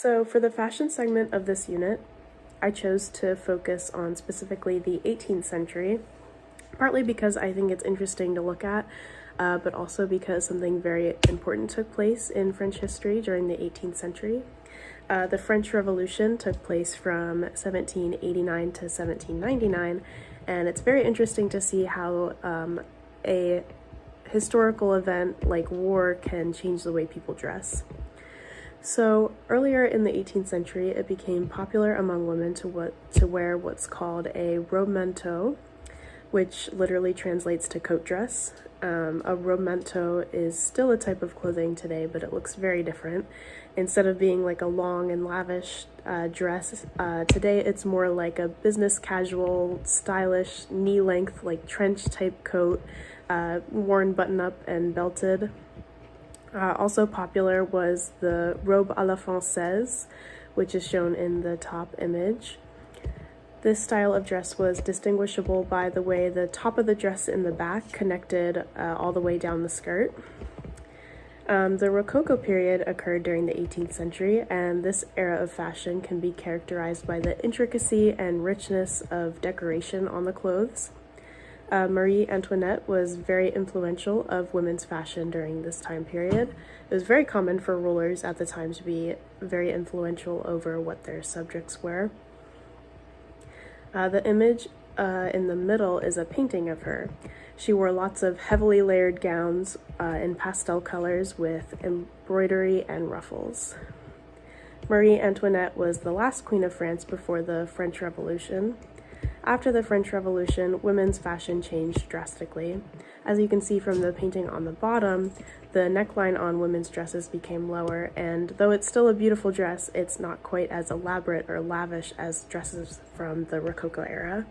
So for the fashion segment of this unit, I chose to focus on specifically the 18th century, partly because I think it's interesting to look at, but also because something very important took place in French history during the 18th century. The French Revolution took place from 1789 to 1799, and it's very interesting to see how a historical event like war can change the way people dress. So earlier in the 18th century, it became popular among women to wear what's called a robe manteau, which literally translates to coat dress. A robe manteau is still a type of clothing today, but it looks very different. Instead of being like a long and lavish dress, today it's more like a business casual, stylish, knee-length, like trench type coat, worn button-up and belted. Also popular was the robe à la française, which is shown in the top image. This style of dress was distinguishable by the way the top of the dress in the back connected all the way down the skirt. The Rococo period occurred during the 18th century, and this era of fashion can be characterized by the intricacy and richness of decoration on the clothes. Marie Antoinette was very influential of women's fashion during this time period. It was very common for rulers at the time to be very influential over what their subjects were. The image in the middle is a painting of her. She wore lots of heavily layered gowns in pastel colors with embroidery and ruffles. Marie Antoinette was the last queen of France before the French Revolution. After the French Revolution, women's fashion changed drastically. As you can see from the painting on the bottom, the neckline on women's dresses became lower, and though it's still a beautiful dress, it's not quite as elaborate or lavish as dresses from the Rococo era.